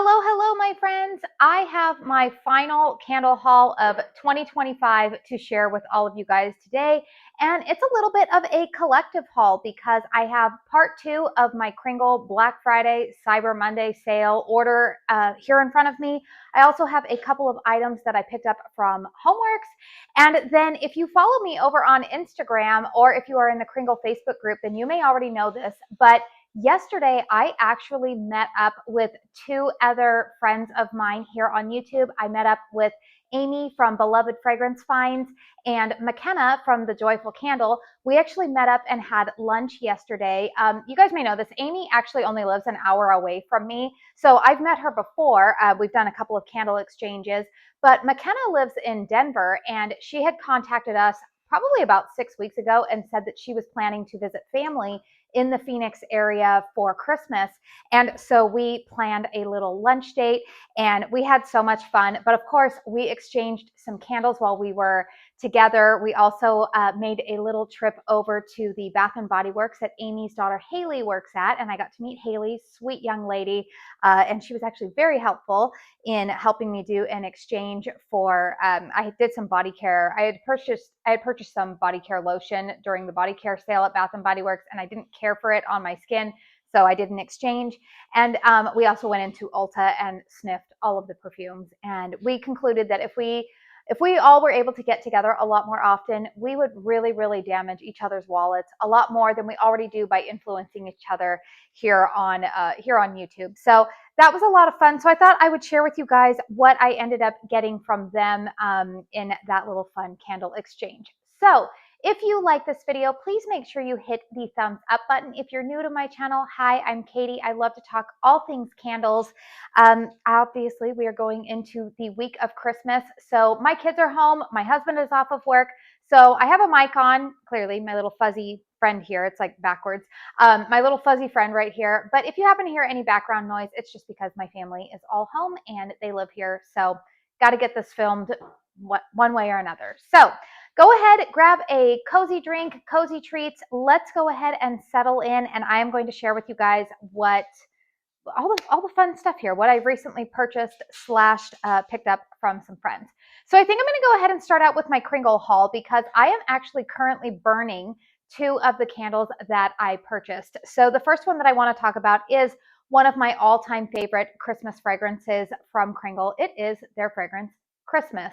Hello, hello, my friends. I have my final candle haul of 2025 to share with all of you guys today. And it's a little bit of a collective haul because I have part 2 of my Kringle Black Friday, Cyber Monday sale order here in front of me. I also have a couple of items that I picked up from Homeworx. And then if you follow me over on Instagram or if you are in the Kringle Facebook group, then you may already know this, but yesterday, I actually met up with 2 other friends of mine here on YouTube. I met up with Amy from Beloved Fragrance Finds and McKenna from The Joyful Candle. We actually met up and had lunch yesterday. You guys may know this. Amy actually only lives an hour away from me, so I've met her before. We've done a couple of candle exchanges, but McKenna lives in Denver, and she had contacted us probably about 6 weeks ago and said that she was planning to visit family in the Phoenix area for Christmas. And so we planned a little lunch date and we had so much fun. But of course, we exchanged some candles while we were together. We also made a little trip over to the Bath and Body Works that Amy's daughter Haley works at. And I got to meet Haley, sweet young lady. And she was actually very helpful in helping me do an exchange for, I did some body care. I had purchased some body care lotion during the body care sale at Bath and Body Works, and I didn't care for it on my skin, so I did an exchange. And we also went into Ulta and sniffed all of the perfumes, and we concluded that if we all were able to get together a lot more often, we would really, really damage each other's wallets a lot more than we already do by influencing each other here on YouTube. So that was a lot of fun. So I thought I would share with you guys what I ended up getting from them in that little fun candle exchange. So if you like this video, please make sure you hit the thumbs up button. If you're new to my channel, hi, I'm Katie. I love to talk all things candles. Obviously, we are going into the week of Christmas. So my kids are home. My husband is off of work. So I have a mic on, clearly, my little fuzzy friend here. It's like backwards. My little fuzzy friend right here. But if you happen to hear any background noise, it's just because my family is all home and they live here. So got to get this filmed one way or another. So go ahead, grab a cozy drink, cozy treats. Let's go ahead and settle in, and I am going to share with you guys what all the fun stuff here, what I've recently purchased / picked up from some friends. So I think I'm going to go ahead and start out with my Kringle haul because I am actually currently burning 2 of the candles that I purchased. So the first one that I want to talk about is one of my all-time favorite Christmas fragrances from Kringle. It is their fragrance, Christmas.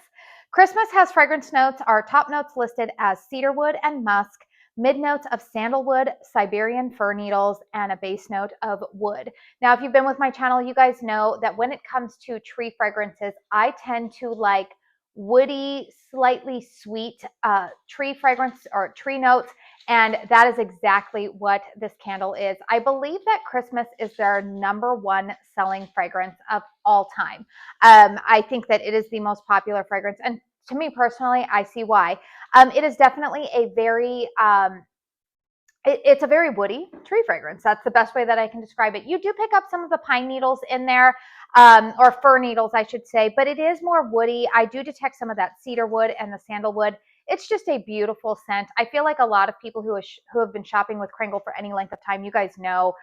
Christmas has fragrance notes. Our top notes listed as cedarwood and musk, mid notes of sandalwood, Siberian fir needles, and a base note of wood. Now, if you've been with my channel, you guys know that when it comes to tree fragrances, I tend to like woody, slightly sweet tree fragrance or tree notes, and that is exactly what this candle is. I believe that Christmas is their #1 selling fragrance of all time. I think that it is the most popular fragrance, and to me personally, I see why. It is definitely a very it's a very woody tree fragrance. That's the best way that I can describe it. You do pick up some of the pine needles in there, or fir needles, I should say, but it is more woody. I do detect some of that cedar wood and the sandalwood. It's just a beautiful scent. I feel like a lot of people who have been shopping with Kringle for any length of time, you guys know,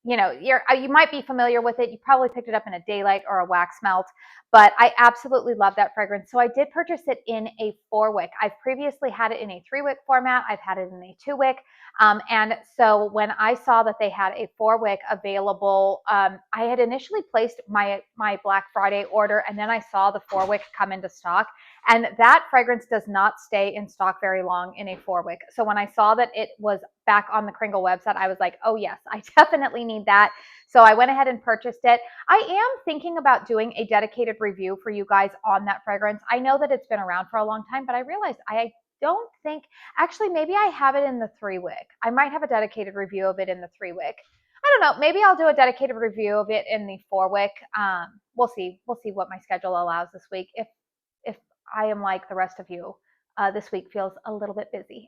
you know, you might be familiar with it. You probably picked it up in a daylight or a wax melt, but I absolutely love that fragrance. So I did purchase it in a 4-wick. I've previously had it in a 3-wick format. I've had it in a 2-wick. And so when I saw that they had a 4-wick available, I had initially placed my Black Friday order, and then I saw the 4-wick come into stock. And that fragrance does not stay in stock very long in a 4-wick. So when I saw that it was back on the Kringle website, I was like, oh yes, I definitely need that. So I went ahead and purchased it. I am thinking about doing a dedicated review for you guys on that fragrance. I know that it's been around for a long time, but I realized I don't think, actually, maybe I have it in the 3-wick. I might have a dedicated review of it in the 3-wick. I don't know. Maybe I'll do a dedicated review of it in the 4-wick. We'll see. We'll see what my schedule allows this week. If I am like the rest of you, this week feels a little bit busy.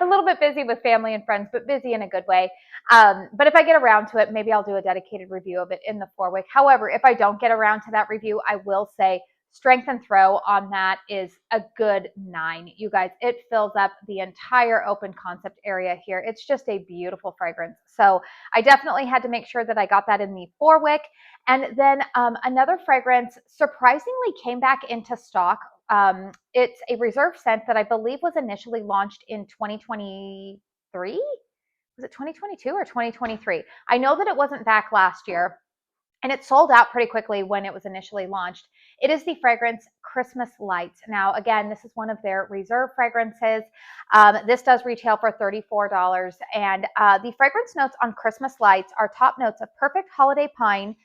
A little bit busy with family and friends, but busy in a good way. But if I get around to it, maybe I'll do a dedicated review of it in the 4-wick. However, if I don't get around to that review, I will say strength and throw on that is a good 9. You guys, it fills up the entire open concept area here. It's just a beautiful fragrance. So I definitely had to make sure that I got that in the 4-wick. And then another fragrance surprisingly came back into stock. It's a reserve scent that I believe was initially launched in 2023. Was it 2022 or 2023? I know that it wasn't back last year, and it sold out pretty quickly when it was initially launched. It is the fragrance Christmas Lights. Now, again, this is one of their reserve fragrances. This does retail for $34, and the fragrance notes on Christmas Lights are top notes of perfect holiday pine,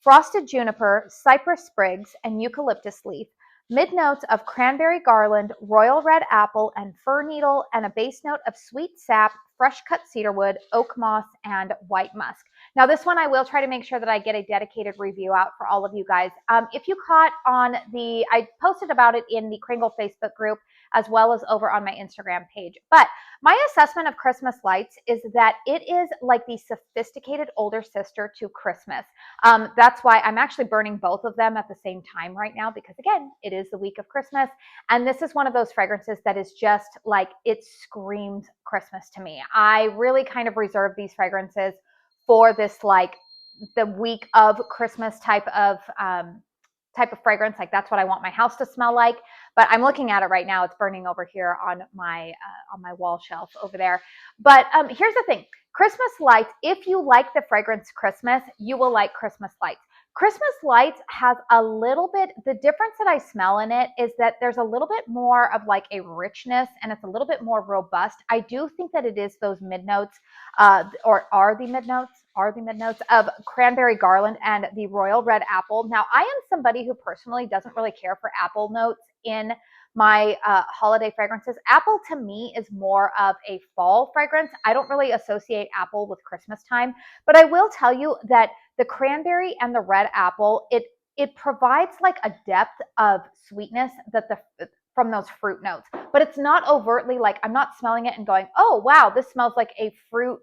frosted juniper, cypress sprigs, and eucalyptus leaf. Mid notes of cranberry garland, royal red apple, and fir needle, and a base note of sweet sap, fresh cut cedarwood, oak moss, and white musk. Now, this one I will try to make sure that I get a dedicated review out for all of you guys. If you caught on I posted about it in the Kringle Facebook group as well as over on my Instagram page. But my assessment of Christmas Lights is that it is like the sophisticated older sister to Christmas. That's why I'm actually burning both of them at the same time right now, because again, it is the week of Christmas. And this is one of those fragrances that is just like, it screams Christmas to me. I really kind of reserve these fragrances for this, like the week of Christmas type of fragrance. Like that's what I want my house to smell like. But I'm looking at it right now. It's burning over here on my wall shelf over there. But here's the thing. Christmas Lights, if you like the fragrance Christmas, you will like Christmas Lights. Christmas Lights has a little bit, the difference that I smell in it is that there's a little bit more of like a richness, and it's a little bit more robust. I do think that it is those mid notes, or are the mid notes of cranberry garland and the royal red apple. Now, I am somebody who personally doesn't really care for apple notes in my holiday fragrances. Apple to me is more of a fall fragrance. I don't really associate apple with Christmas time, but I will tell you that the cranberry and the red apple, it provides like a depth of sweetness that from those fruit notes, but it's not overtly like, I'm not smelling it and going, oh wow, this smells like a fruit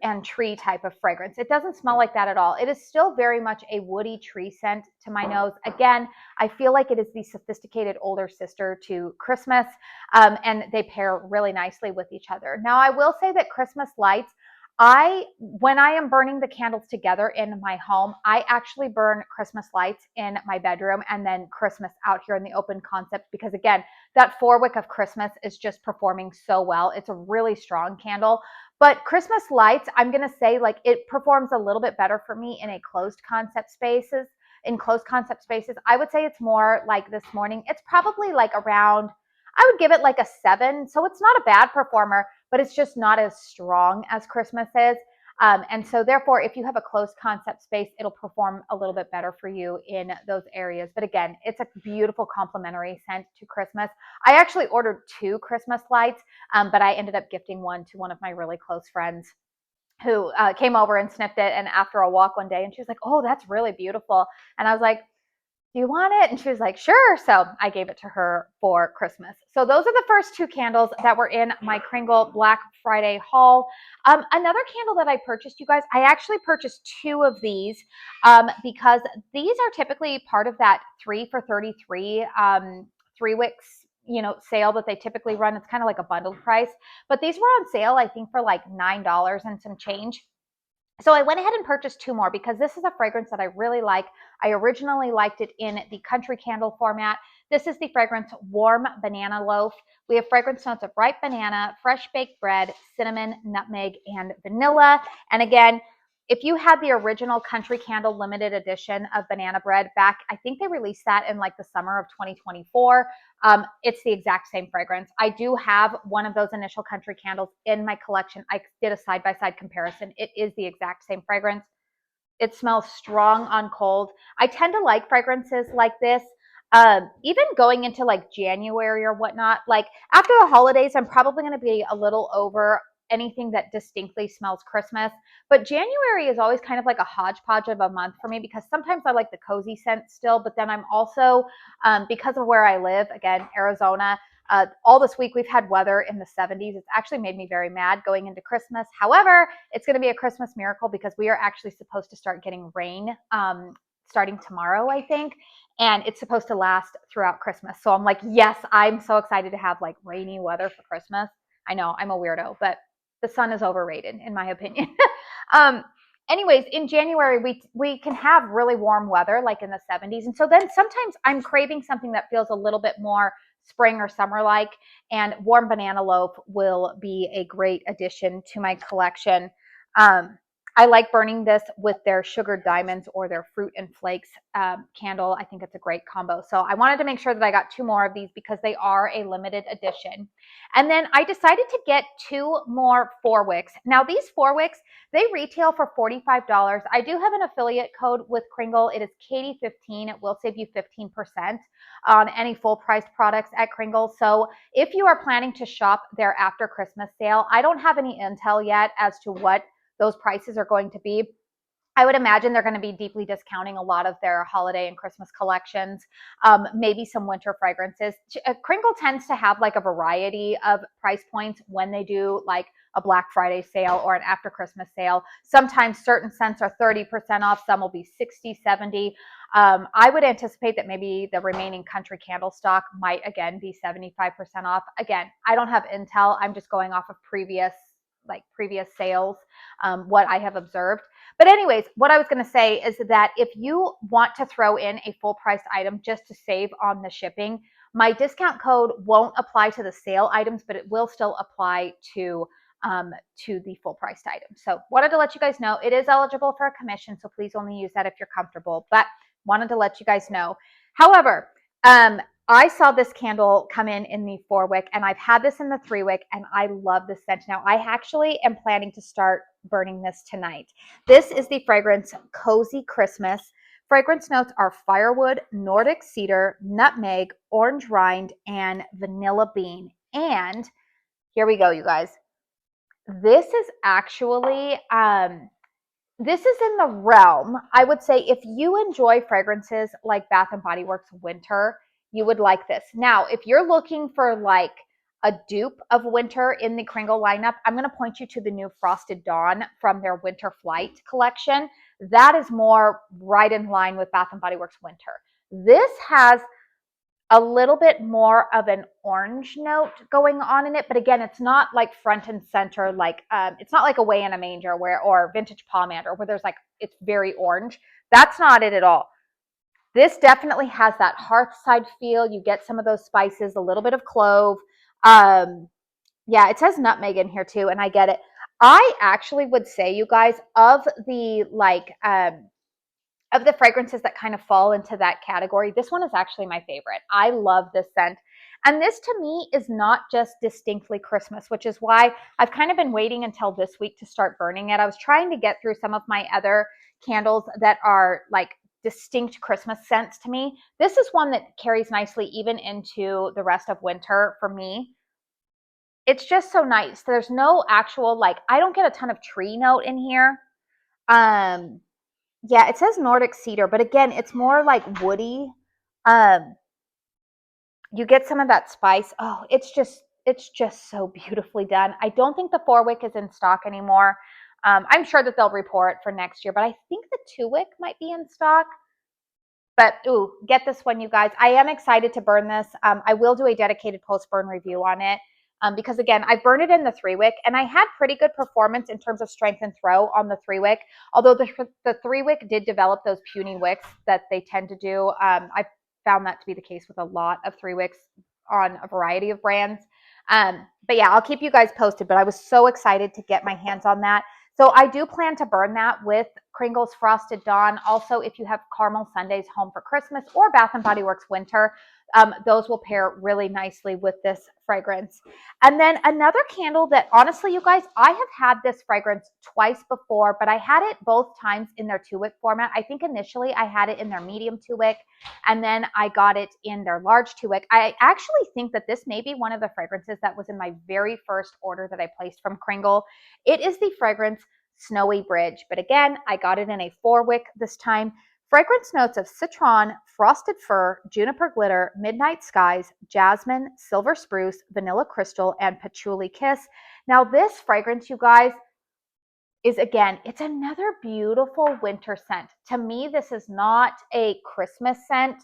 and tree type of fragrance. It doesn't smell like that at all. It is still very much a woody tree scent to my nose. Again, I feel like it is the sophisticated older sister to Christmas, and they pair really nicely with each other. Now, I will say that Christmas Lights, when I am burning the candles together in my home, I actually burn Christmas Lights in my bedroom and then Christmas out here in the open concept, because again, that 4-wick of Christmas is just performing so well. It's a really strong candle. But Christmas Lights, I'm going to say, like, it performs a little bit better for me in closed concept spaces. I would say it's more like this morning. It's probably like around, I would give it like a 7. So it's not a bad performer, but it's just not as strong as Christmas is. And so therefore, if you have a closed concept space, it'll perform a little bit better for you in those areas. But again, it's a beautiful complementary scent to Christmas. I actually ordered 2 Christmas Lights, but I ended up gifting one to one of my really close friends who came over and sniffed it. And after a walk one day, and she was like, oh, that's really beautiful. And I was like, do you want it? And she was like, sure. So I gave it to her for Christmas. So those are the first 2 candles that were in my Kringle Black Friday haul. Another candle that I purchased, you guys, I actually purchased 2 of these because these are typically part of that 3 for 33 3-wicks, sale that they typically run. It's kind of like a bundled price, but these were on sale, I think, for like $9 and some change. So I went ahead and purchased 2 more because this is a fragrance that I really like. I originally liked it in the country candle format. This is the fragrance Warm Banana Loaf. We have fragrance notes of ripe banana, fresh baked bread, cinnamon, nutmeg, and vanilla. And again, if you had the original country candle limited edition of banana bread back, I think they released that in like the summer of 2024. It's the exact same fragrance. I do have one of those initial country candles in my collection. I did a side-by-side comparison. It is the exact same fragrance. It smells strong on cold. I tend to like fragrances like this. Even going into like January or whatnot, like after the holidays, I'm probably going to be a little over anything that distinctly smells Christmas. But January is always kind of like a hodgepodge of a month for me, because sometimes I like the cozy scent still, but then I'm also, because of where I live, again, Arizona, all this week we've had weather in the 70s. It's actually made me very mad going into Christmas. However, it's going to be a Christmas miracle because we are actually supposed to start getting rain starting tomorrow, I think. And it's supposed to last throughout Christmas. So I'm like, yes, I'm so excited to have like rainy weather for Christmas. I know I'm a weirdo, but the sun is overrated in my opinion. um, anyways, in January, we can have really warm weather, like in the 70s. And so then sometimes I'm craving something that feels a little bit more spring or summer like, and warm banana loaf will be a great addition to my collection. I like burning this with their sugared diamonds or their fruit and flakes candle. I think it's a great combo. So I wanted to make sure that I got 2 more of these because they are a limited edition. And then I decided to get 2 more 4-wicks. Now these 4-wicks, they retail for $45. I do have an affiliate code with Kringle. It is Katie15. It will save you 15% on any full priced products at Kringle. So if you are planning to shop their after Christmas sale, I don't have any intel yet as to what those prices are going to be. I would imagine they're going to be deeply discounting a lot of their holiday and Christmas collections, maybe some winter fragrances. Kringle tends to have like a variety of price points when they do like a Black Friday sale or an after Christmas sale. Sometimes certain scents are 30% off. Some will be 60, 70. I would anticipate that maybe the remaining country candle stock might again be 75% off. Again, I don't have intel. I'm just going off of previous sales, what I have observed. But anyways, what I was going to say is that if you want to throw in a full priced item just to save on the shipping, my discount code won't apply to the sale items, but it will still apply to the full priced item. So wanted to let you guys know it is eligible for a commission. So please only use that if you're comfortable, but wanted to let you guys know. However, I saw this candle come in the 4-wick, and I've had this in the 3-wick, and I love this scent. Now, I actually am planning to start burning this tonight. This is the fragrance Cozy Christmas. Fragrance notes are firewood, Nordic cedar, nutmeg, orange rind, and vanilla bean. And here we go, you guys. This is actually this is in the realm, I would say, if you enjoy fragrances like Bath & Body Works Winter, you would like this. Now, if you're looking for like a dupe of winter in the Kringle lineup, I'm going to point you to the new Frosted Dawn from their Winter Flight collection. That is more right in line with Bath & Body Works Winter. This has a little bit more of an orange note going on in it, but again, it's not like front and center, like it's not like Away in a Manger or Vintage Pomander where there's like it's very orange. That's not it at all. This definitely has that hearthside feel. You get some of those spices, a little bit of clove. Yeah, it says nutmeg in here too, and I get it. I actually would say, you guys, of the fragrances that kind of fall into that category, this one is actually my favorite. I love this scent. And this to me is not just distinctly Christmas, which is why I've kind of been waiting until this week to start burning it. I was trying to get through some of my other candles that are like distinct Christmas scents to me. This is one that carries nicely even into the rest of winter for me. It's just so nice. There's no actual, like, I don't get a ton of tree note in here. Yeah, it says Nordic cedar, but again, it's more like woody. You get some of that spice. Oh, it's just so beautifully done. I don't think the 4-wick is in stock anymore. I'm sure that they'll report for next year, but I think the 2-wick might be in stock. But ooh, get this one, you guys. I am excited to burn this. I will do a dedicated post-burn review on it. Because again, I burned it in the 3-wick, and I had pretty good performance in terms of strength and throw on the 3-wick. Although the 3-wick did develop those puny wicks that they tend to do. I found that to be the case with a lot of 3-wicks on a variety of brands. But yeah, I'll keep you guys posted. But I was so excited to get my hands on that. So I do plan to burn that with Kringle's Frosted Dawn. Also, if you have Caramel Sundays Home for Christmas or Bath & Body Works Winter, those will pair really nicely with this fragrance. And then another candle that honestly, you guys, I have had this fragrance twice before, but I had it both times in their 2-wick format. I think initially I had it in their medium 2-wick, and then I got it in their large 2-wick. I actually think that this may be one of the fragrances that was in my very first order that I placed from Kringle. It is the fragrance Snowy Bridge, but again, I got it in a 4-wick this time. Fragrance notes of citron, frosted fir, juniper glitter, midnight skies, jasmine, silver spruce, vanilla crystal, and patchouli kiss. Now this fragrance, you guys, is, again, it's another beautiful winter scent. To me, this is not a Christmas scent,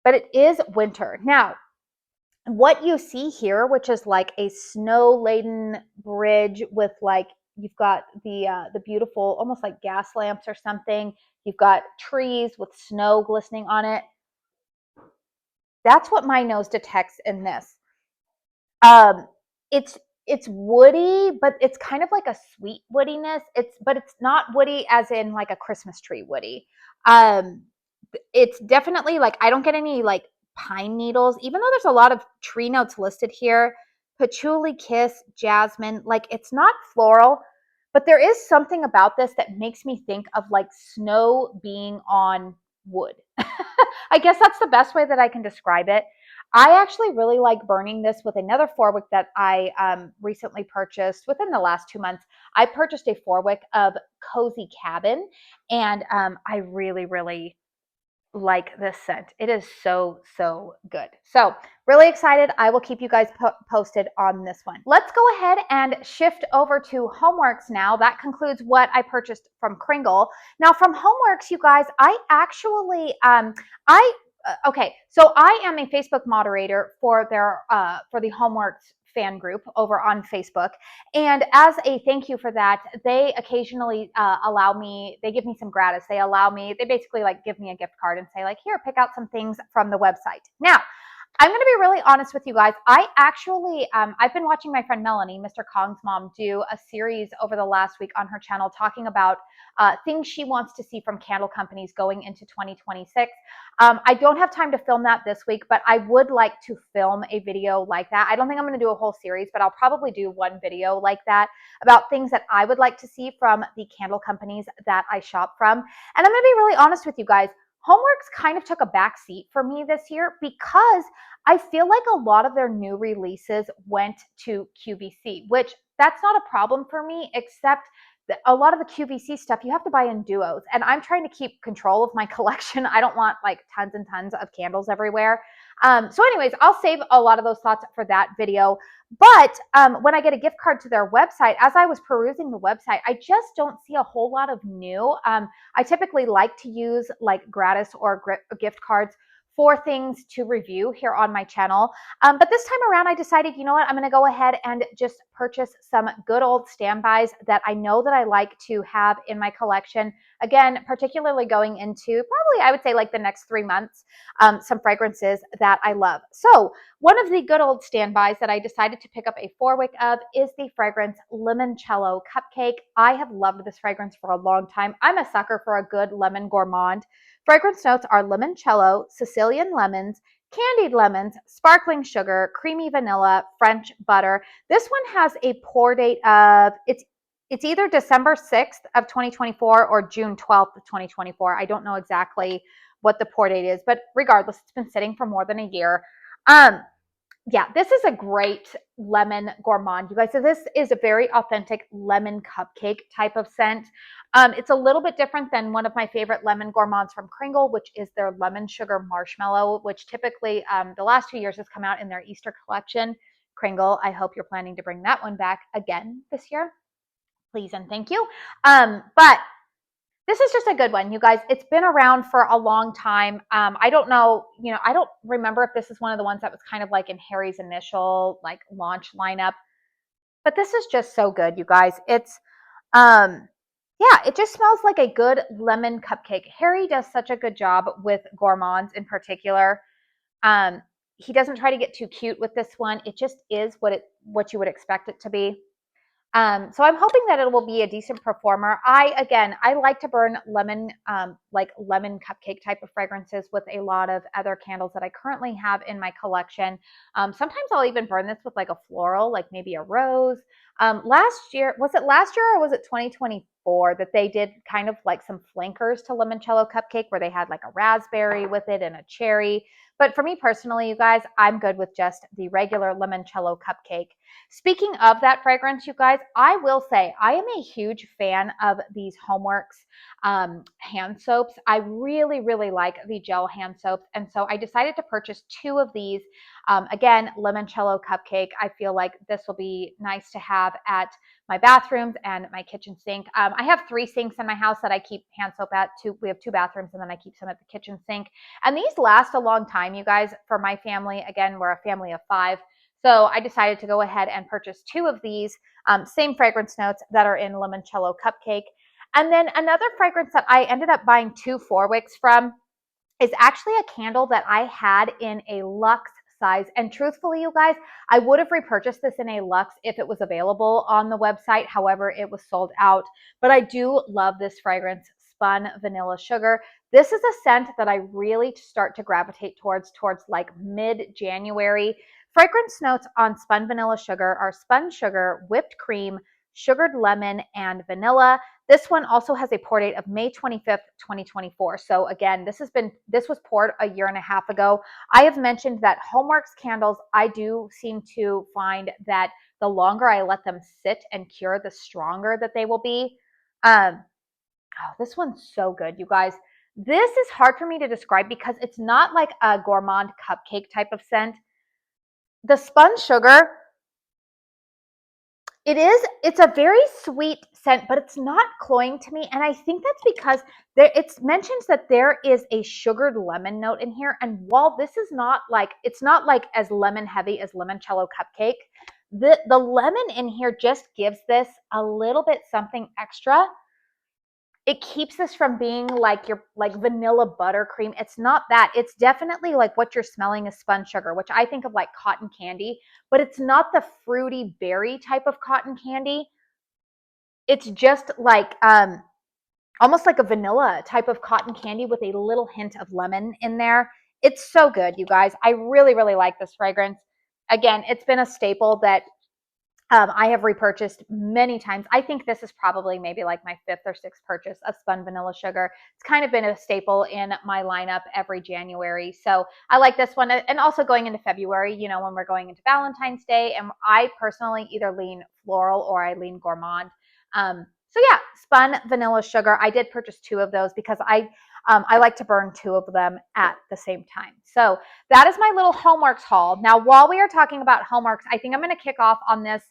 but it is winter. Now, what you see here, which is like a snow-laden bridge with like, you've got the beautiful, almost like gas lamps or something. You've got trees with snow glistening on it. That's what my nose detects in this. Um, it's woody, but it's kind of like a sweet woodiness. But it's not woody as in like a Christmas tree woody. Um, it's definitely like, I don't get any like pine needles, even though there's a lot of tree notes listed here. Patchouli, kiss, jasmine. Like, it's not floral, but there is something about this that makes me think of like snow being on wood. I guess that's the best way that I can describe it. I actually really like burning this with another 4-wick that I recently purchased within the last 2 months. I purchased a 4-wick of Cozy Cabin, and I really, really like this scent. It is so, so good. So really excited. I will keep you guys posted on this one. Let's go ahead and shift over to Homeworx now. That concludes what I purchased from Kringle. Now from Homeworx, you guys, I actually, okay, so I am a Facebook moderator for the Homeworx fan group over on Facebook. And as a thank you for that, they occasionally allow me, they give me some gratis. They basically like give me a gift card and say like, here, pick out some things from the website. Now, I'm going to be really honest with you guys. I actually, I've been watching my friend Melanie, Mr. Kong's mom, do a series over the last week on her channel talking about things she wants to see from candle companies going into 2026. I don't have time to film that this week, but I would like to film a video like that. I don't think I'm going to do a whole series, but I'll probably do one video like that about things that I would like to see from the candle companies that I shop from. And I'm going to be really honest with you guys. Homeworx kind of took a back seat for me this year because I feel like a lot of their new releases went to QVC, which that's not a problem for me, except that a lot of the QVC stuff you have to buy in duos, and I'm trying to keep control of my collection. I don't want like tons and tons of candles everywhere. So anyways, I'll save a lot of those thoughts for that video. But when I get a gift card to their website, as I was perusing the website, I just don't see a whole lot of new. I typically like to use like gratis or gift cards for things to review here on my channel. But this time around, I decided, you know what, I'm going to go ahead and just purchase some good old standbys that I know that I like to have in my collection. Again, particularly going into probably, I would say like the next 3 months, some fragrances that I love. So one of the good old standbys that I decided to pick up a 4-wick of is the fragrance Limoncello Cupcake. I have loved this fragrance for a long time. I'm a sucker for a good lemon gourmand. Fragrance notes are limoncello, Sicilian lemons, candied lemons, sparkling sugar, creamy vanilla, French butter. This one has a pour date of, it's either December 6th of 2024 or June 12th of 2024. I don't know exactly what the pour date is, but regardless, it's been sitting for more than a year. Yeah, this is a great lemon gourmand, you guys. So this is a very authentic lemon cupcake type of scent. It's a little bit different than one of my favorite lemon gourmands from Kringle, which is their lemon sugar marshmallow, which typically the last 2 years has come out in their Easter collection. Kringle, I hope you're planning to bring that one back again this year. Please and thank you. But this is just a good one, you guys. It's been around for a long time. I don't know, I don't remember if this is one of the ones that was kind of like in Harry's initial like launch lineup, but this is just so good, you guys. It's, yeah, it just smells like a good lemon cupcake. Harry does such a good job with gourmands in particular. He doesn't try to get too cute with this one. It just is what you would expect it to be. So I'm hoping that it will be a decent performer. I like to burn lemon, like lemon cupcake type of fragrances with a lot of other candles that I currently have in my collection. Sometimes I'll even burn this with like a floral, like maybe a rose. Was it last year or was it 2024 that they did kind of like some flankers to Limoncello Cupcake where they had like a raspberry with it and a cherry? But for me personally, you guys, I'm good with just the regular Limoncello Cupcake. Speaking of that fragrance, you guys, I will say I am a huge fan of these Homeworx hand soaps. I really, really like the gel hand soaps. And so I decided to purchase 2 of these. Again, Limoncello Cupcake. I feel like this will be nice to have have at my bathrooms and my kitchen sink. I have 3 sinks in my house that I keep hand soap at. We have 2 bathrooms, and then I keep some at the kitchen sink. And these last a long time, you guys, for my family. Again, we're a family of 5. So I decided to go ahead and purchase 2 of these, same fragrance notes that are in Limoncello Cupcake. And then another fragrance that I ended up buying 2 Homeworx from is actually a candle that I had in a luxe size. And truthfully, you guys, I would have repurchased this in a luxe if it was available on the website. However, it was sold out. But I do love this fragrance, Spun Vanilla Sugar. This is a scent that I really start to gravitate towards like mid-January. Fragrance notes on Spun Vanilla Sugar are spun sugar, whipped cream, sugared lemon, and vanilla. This one also has a pour date of May 25th, 2024. So again, this was poured a year and a half ago. I have mentioned that Homeworx candles, I do seem to find that the longer I let them sit and cure, the stronger that they will be. Oh, this one's so good, you guys. This is hard for me to describe because it's not like a gourmand cupcake type of scent. The spun sugar, it's a very sweet scent, but it's not cloying to me. And I think that's because it mentions that there is a sugared lemon note in here. And while this is it's not like as lemon heavy as Limoncello Cupcake, the lemon in here just gives this a little bit something extra. It keeps this from being like your vanilla buttercream. It's not that. It's definitely like what you're smelling is spun sugar, which I think of like cotton candy, but it's not the fruity berry type of cotton candy. It's just like almost like a vanilla type of cotton candy with a little hint of lemon in there. It's so good, you guys. I really, really like this fragrance. Again, it's been a staple that I have repurchased many times. I think this is probably maybe like my 5th or 6th purchase of Spun Vanilla Sugar. It's kind of been a staple in my lineup every January. So I like this one. And also going into February, you know, when we're going into Valentine's Day, and I personally either lean floral or I lean gourmand. So yeah, Spun Vanilla Sugar. I did purchase 2 of those because I like to burn 2 of them at the same time. So that is my little Homeworx haul. Now, while we are talking about Homeworx, I think I'm going to kick off on this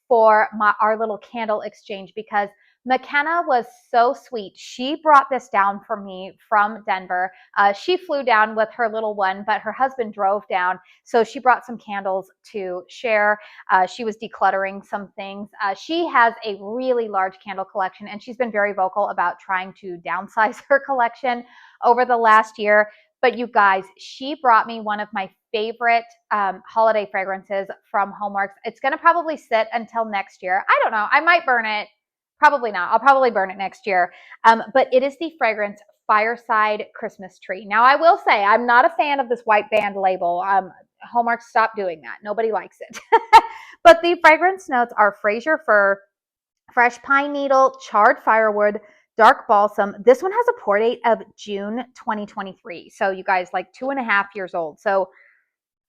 for our little candle exchange because McKenna was so sweet. She brought this down for me from Denver. She flew down with her little one, but her husband drove down. So she brought some candles to share. She was decluttering some things. She has a really large candle collection, and she's been very vocal about trying to downsize her collection over the last year. But you guys, she brought me one of my favorite holiday fragrances from Homeworx. It's going to probably sit until next year. I don't know. I might burn it. Probably not. I'll probably burn it next year. But it is the fragrance Fireside Christmas Tree. Now, I will say I'm not a fan of this white band label. Homeworx, stop doing that. Nobody likes it. But the fragrance notes are Fraser fir, fresh pine needle, charred firewood, dark balsam. This one has a pour date of June 2023. So you guys, like 2.5 years old. So,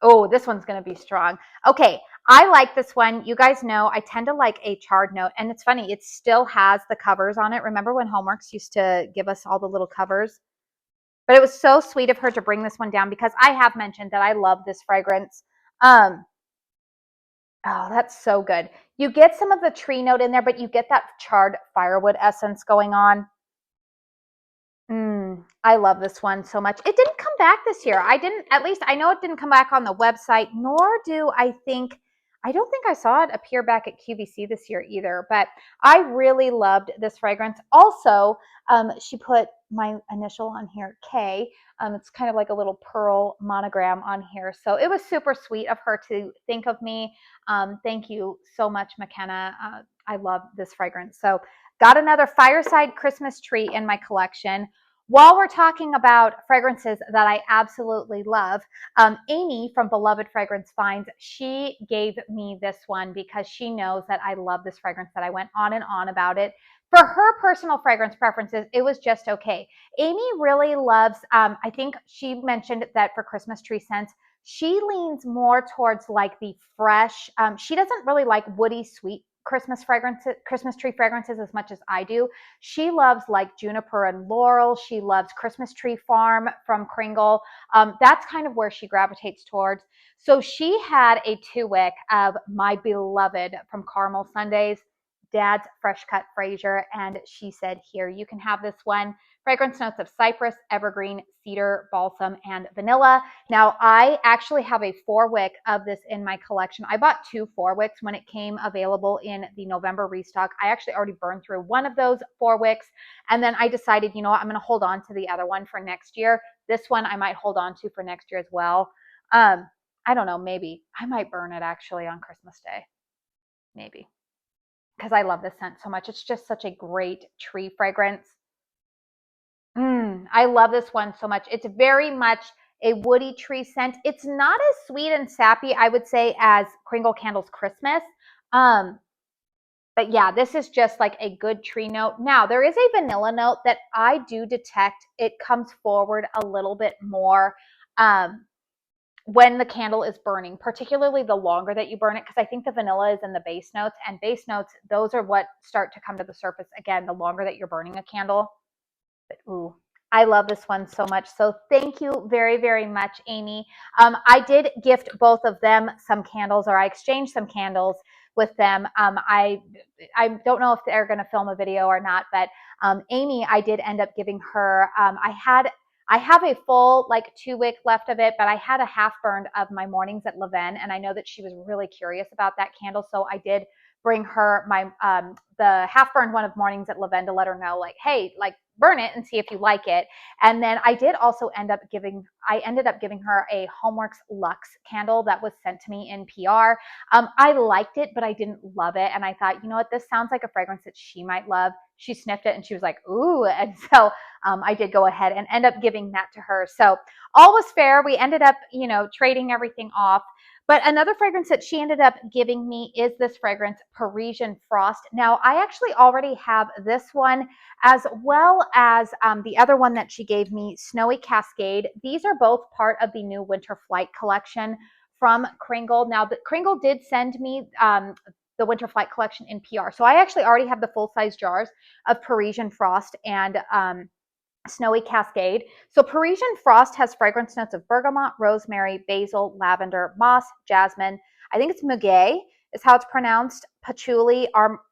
oh, this one's going to be strong. Okay, I like this one. You guys know I tend to like a charred note. And it's funny, it still has the covers on it. Remember when Homeworx used to give us all the little covers? But it was so sweet of her to bring this one down because I have mentioned that I love this fragrance. Oh, that's so good. You get some of the tree note in there, but you get that charred firewood essence going on. I love this one so much. It didn't come back this year. At least I know it didn't come back on the website, nor I don't think I saw it appear back at QVC this year either, but I really loved this fragrance. Also, she put my initial on here, K. It's kind of like a little pearl monogram on here. So it was super sweet of her to think of me. Thank you so much, McKenna. I love this fragrance. So got another Fireside Christmas Tree in my collection. While we're talking about fragrances that I absolutely love, Amy from Beloved Fragrance Finds, she gave me this one because she knows that I love this fragrance, that I went on and on about it. For her personal fragrance preferences, it was just okay. Amy really loves, I think she mentioned that for Christmas tree scents, she leans more towards like the fresh, she doesn't really like woody sweet Christmas fragrances, Christmas tree fragrances as much as I do. She loves like juniper and laurel. She loves Christmas Tree Farm from Kringle. That's kind of where she gravitates towards. So she had a 2-wick of my beloved from Caramel Sundays, Dad's Fresh Cut Fraser, and she said, here, you can have this one. Fragrance notes of cypress, evergreen, cedar, balsam, and vanilla. Now, I actually have a 4-wick of this in my collection. I bought 2 4-wicks when it came available in the November restock. I actually already burned through one of those 4-wicks, and then I decided, you know what, I'm going to hold on to the other one for next year. This one I might hold on to for next year as well. I don't know, maybe. I might burn it actually on Christmas Day. Maybe. Because I love this scent so much. It's just such a great tree fragrance. I love this one so much. It's very much a woody tree scent. It's not as sweet and sappy, I would say, as Kringle Candle's Christmas. But yeah, this is just like a good tree note. Now, there is a vanilla note that I do detect. It comes forward a little bit more when the candle is burning, particularly the longer that you burn it, because I think the vanilla is in the base notes, and base notes, those are what start to come to the surface again, the longer that you're burning a candle. But ooh, I love this one so much. So thank you very, very much, Amy. I did gift both of them some candles, or I exchanged some candles with them. I don't know if they're going to film a video or not, but Amy, I did end up giving her, I have a full like 2-wick left of it, but I had a half burned of my Mornings at Leven, and I know that she was really curious about that candle, so I did bring her my the half burned one of Mornings at Leven to let her know, like, hey, like, burn it and see if you like it. And then I did also ended up giving her a Homeworx Luxe candle that was sent to me in PR. I liked it, but I didn't love it. And I thought, you know what, this sounds like a fragrance that she might love. She sniffed it and she was like, ooh. And so I did go ahead and end up giving that to her. So all was fair. We ended up, you know, trading everything off. But another fragrance that she ended up giving me is this fragrance, Parisian Frost. Now, I actually already have this one, as well as the other one that she gave me, Snowy Cascade. These are both part of the new Winter Flight collection from Kringle. Now, Kringle did send me the Winter Flight collection in PR. So I actually already have the full-size jars of Parisian Frost and Snowy Cascade. So Parisian Frost has fragrance notes of bergamot, rosemary, basil, lavender, moss, jasmine. I think it's muguet is how it's pronounced, patchouli,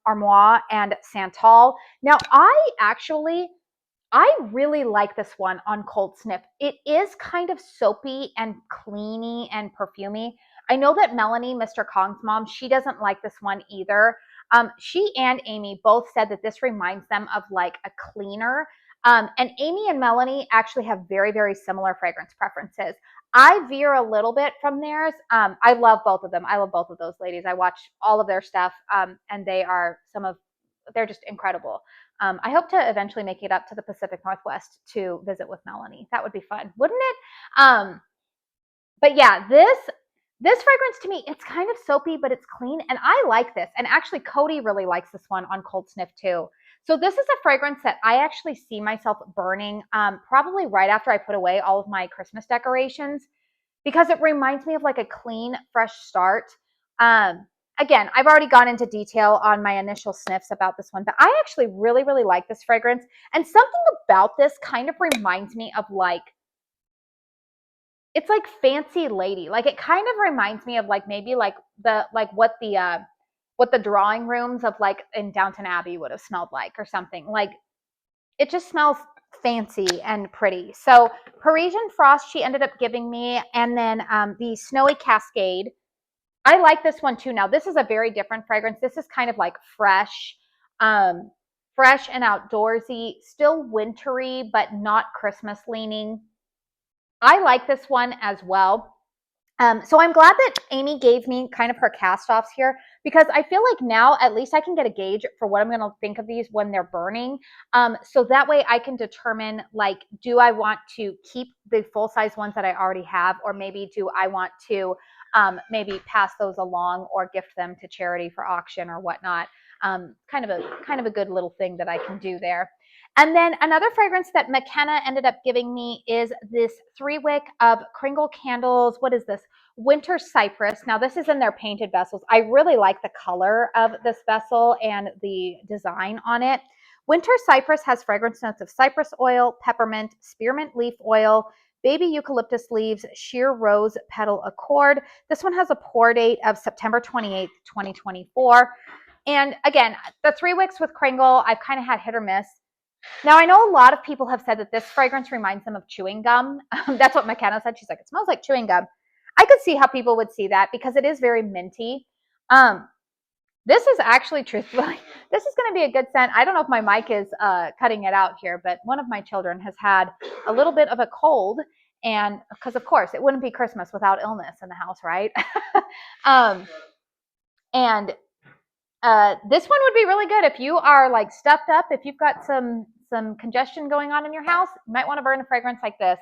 armoire, and santal. Now, I really like this one on cold sniff. It is kind of soapy and cleany and perfumey. I know that Melanie, Mr. Kong's mom, she doesn't like this one either. She and Amy both said that this reminds them of like a cleaner. And Amy and Melanie actually have very, very similar fragrance preferences. I veer a little bit from theirs. I love both of them. I love both of those ladies. I watch all of their stuff, and they're just incredible. I hope to eventually make it up to the Pacific Northwest to visit with Melanie. That would be fun, wouldn't it? But yeah, this fragrance to me, it's kind of soapy, but it's clean, and I like this. And actually, Cody really likes this one on cold sniff too. So this is a fragrance that I actually see myself burning probably right after I put away all of my Christmas decorations, because it reminds me of like a clean, fresh start. Again, I've already gone into detail on my initial sniffs about this one, but I actually really, really like this fragrance. And something about this kind of reminds me of like, it's like fancy lady. Like it kind of reminds me of like maybe like what the drawing rooms of like in Downton Abbey would have smelled like or something. Like it just smells fancy and pretty. So Parisian Frost she ended up giving me, and then the Snowy Cascade. I like this one too. Now this is a very different fragrance. This is kind of like fresh and outdoorsy, still wintry, but not Christmas leaning. I like this one as well. So I'm glad that Amy gave me kind of her cast-offs here, because I feel like now at least I can get a gauge for what I'm going to think of these when they're burning. So that way I can determine, like, do I want to keep the full-size ones that I already have, or maybe do I want to maybe pass those along or gift them to charity for auction or whatnot. Kind of a good little thing that I can do there. And then another fragrance that McKenna ended up giving me is this 3-wick of Kringle Candles. What is this? Winter Cypress. Now this is in their painted vessels. I really like the color of this vessel and the design on it. Winter Cypress has fragrance notes of cypress oil, peppermint, spearmint leaf oil, baby eucalyptus leaves, sheer rose petal accord. This one has a pour date of September 28th, 2024. And again, the 3 wicks with Kringle, I've kind of had hit or miss. Now, I know a lot of people have said that this fragrance reminds them of chewing gum. That's what McKenna said. She's like, it smells like chewing gum. I could see how people would see that because it is very minty. This is actually, truthfully, this is going to be a good scent. I don't know if my mic is cutting it out here, but one of my children has had a little bit of a cold, and because of course it wouldn't be Christmas without illness in the house, right? And this one would be really good if you are like stuffed up, if you've got some congestion going on in your house, you might want to burn a fragrance like this.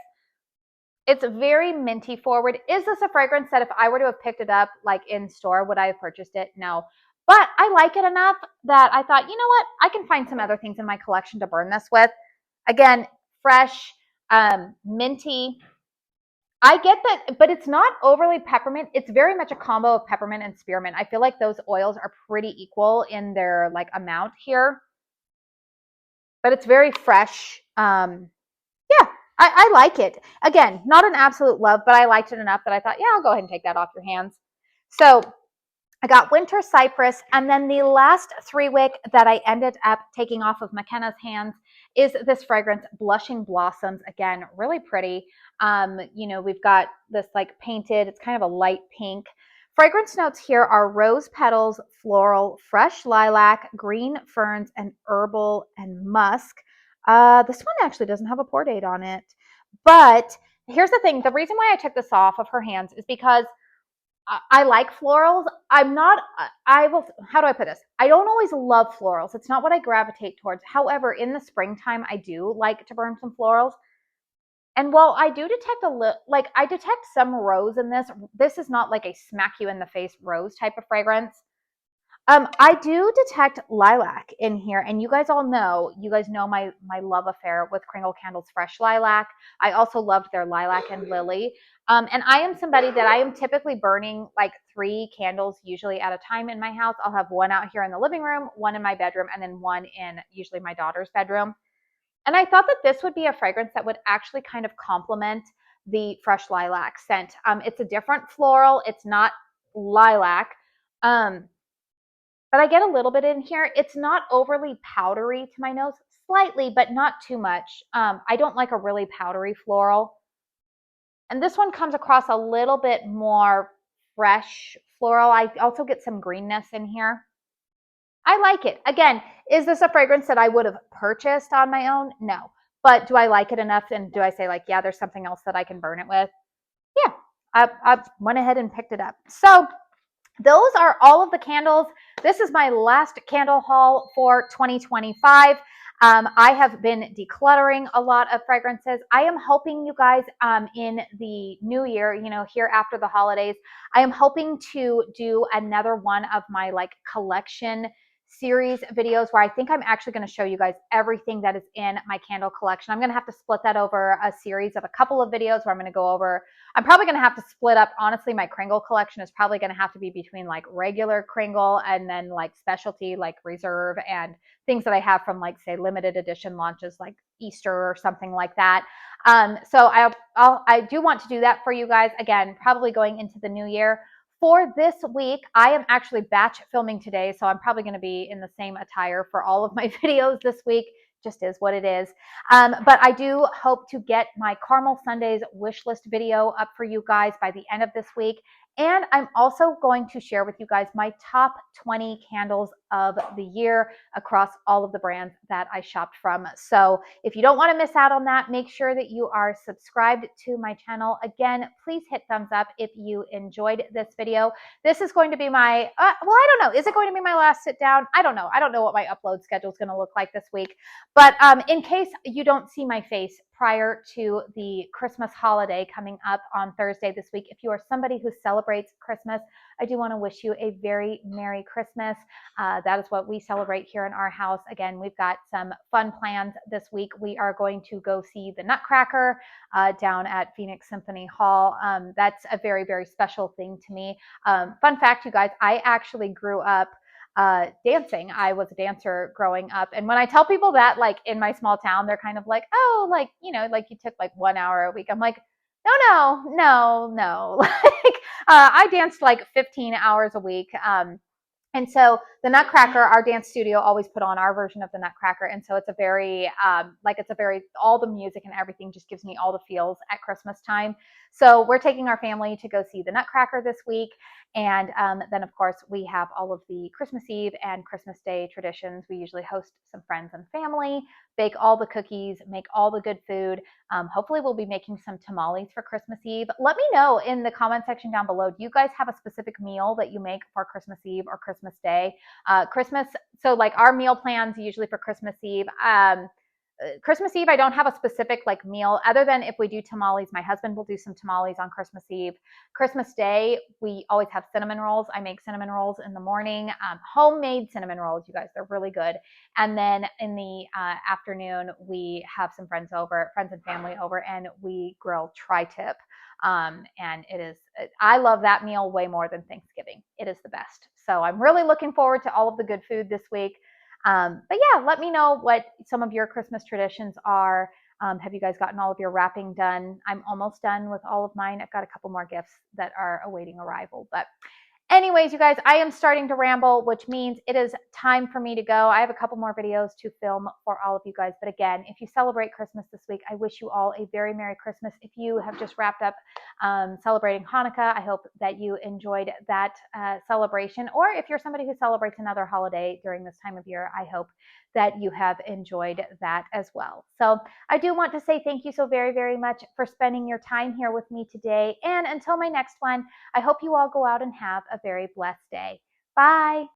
It's very minty forward. Is this a fragrance that if I were to have picked it up like in store, would I have purchased it? No. But I like it enough that I thought, you know what? I can find some other things in my collection to burn this with. Again, fresh, minty. I get that, but it's not overly peppermint. It's very much a combo of peppermint and spearmint. I feel like those oils are pretty equal in their like amount here, but it's very fresh. Yeah, I like it. Again, not an absolute love, but I liked it enough that I thought, yeah, I'll go ahead and take that off your hands. So I got Winter Cypress, and then the last 3 wick that I ended up taking off of McKenna's hands is this fragrance, Blushing Blossoms. Again, really pretty. You know, we've got this like painted, it's kind of a light pink. Fragrance notes here are rose petals, floral, fresh lilac, green ferns, and herbal and musk. This one actually doesn't have a pour date on it. But here's the thing. The reason why I took this off of her hands is because I like florals. How do I put this? I don't always love florals. It's not what I gravitate towards. However, in the springtime, I do like to burn some florals. And while I do detect I detect some rose in this. This is not like a smack you in the face rose type of fragrance. I do detect lilac in here, and you guys know my love affair with Kringle Candle's Fresh Lilac. I also loved their Lilac and Lily. And I am somebody that I am typically burning like 3 candles usually at a time in my house. I'll have one out here in the living room, one in my bedroom, and then one in usually my daughter's bedroom. And I thought that this would be a fragrance that would actually kind of complement the Fresh Lilac scent. It's a different floral. It's not lilac. But I get a little bit in here. It's not overly powdery to my nose, slightly, but not too much. I don't like a really powdery floral. And this one comes across a little bit more fresh floral. I also get some greenness in here. I like it. Again, is this a fragrance that I would have purchased on my own? No. But do I like it enough? And do I say like, yeah, there's something else that I can burn it with? Yeah, I went ahead and picked it up. So those are all of the candles. This is my last candle haul for 2025. I have been decluttering a lot of fragrances. I am hoping you guys in the new year, you know, here after the holidays, I am hoping to do another one of my like collection series videos where I think I'm actually going to show you guys everything that is in my candle collection. I'm going to have to split that over a series of a couple of videos where I'm going to go over. I'm probably going to have to split up. Honestly, my Kringle collection is probably going to have to be between like regular Kringle and then like specialty like Reserve and things that I have from like say limited edition launches like Easter or something like that. So I do want to do that for you guys. Again, probably going into the new year. For this week, I am actually batch filming today, so I'm probably going to be in the same attire for all of my videos this week. Just is what it is. But I do hope to get my Caramel Sundays wish list video up for you guys by the end of this week. And I'm also going to share with you guys my top 20 candles of the year across all of the brands that I shopped from. So if you don't want to miss out on that, make sure that you are subscribed to my channel. Again, please hit thumbs up if you enjoyed this video. This is going to be my, well, I don't know. Is it going to be my last sit down? I don't know. I don't know what my upload schedule is going to look like this week. But in case you don't see my face prior to the Christmas holiday coming up on Thursday this week. If you are somebody who celebrates Christmas, I do want to wish you a very Merry Christmas. That is what we celebrate here in our house. Again, we've got some fun plans this week. We are going to go see the Nutcracker down at Phoenix Symphony Hall. That's a very, very special thing to me. Fun fact, you guys, I actually grew up dancing. I was a dancer growing up. And when I tell people that, like in my small town, they're kind of like, oh, like, you know, like you took like 1 hour a week. I'm like, no. Like, I danced like 15 hours a week. And so the Nutcracker, our dance studio always put on our version of the Nutcracker. And so it's a very, all the music and everything just gives me all the feels at Christmas time. So we're taking our family to go see the Nutcracker this week. And then, of course, we have all of the Christmas Eve and Christmas Day traditions. We usually host some friends and family, bake all the cookies, make all the good food. Hopefully, we'll be making some tamales for Christmas Eve. Let me know in the comment section down below. Do you guys have a specific meal that you make for Christmas Eve or Christmas Day? So like our meal plans usually for Christmas Eve. Christmas Eve, I don't have a specific like meal other than if we do tamales. My husband will do some tamales on Christmas Eve. Christmas Day, we always have cinnamon rolls. I make cinnamon rolls in the morning, homemade cinnamon rolls, you guys, they're really good. And then in the afternoon, we have some friends and family over, and we grill tri-tip. And I love that meal way more than Thanksgiving. It is the best. So I'm really looking forward to all of the good food this week. But yeah, let me know what some of your Christmas traditions are. Have you guys gotten all of your wrapping done? I'm almost done with all of mine. I've got a couple more gifts that are awaiting arrival. But anyways, you guys, I am starting to ramble, which means it is time for me to go. I have a couple more videos to film for all of you guys. But again, if you celebrate Christmas this week, I wish you all a very Merry Christmas. If you have just wrapped up celebrating Hanukkah, I hope that you enjoyed that celebration. Or if you're somebody who celebrates another holiday during this time of year, I hope that you have enjoyed that as well. So I do want to say thank you so very, very much for spending your time here with me today. And until my next one, I hope you all go out and have a very blessed day. Bye.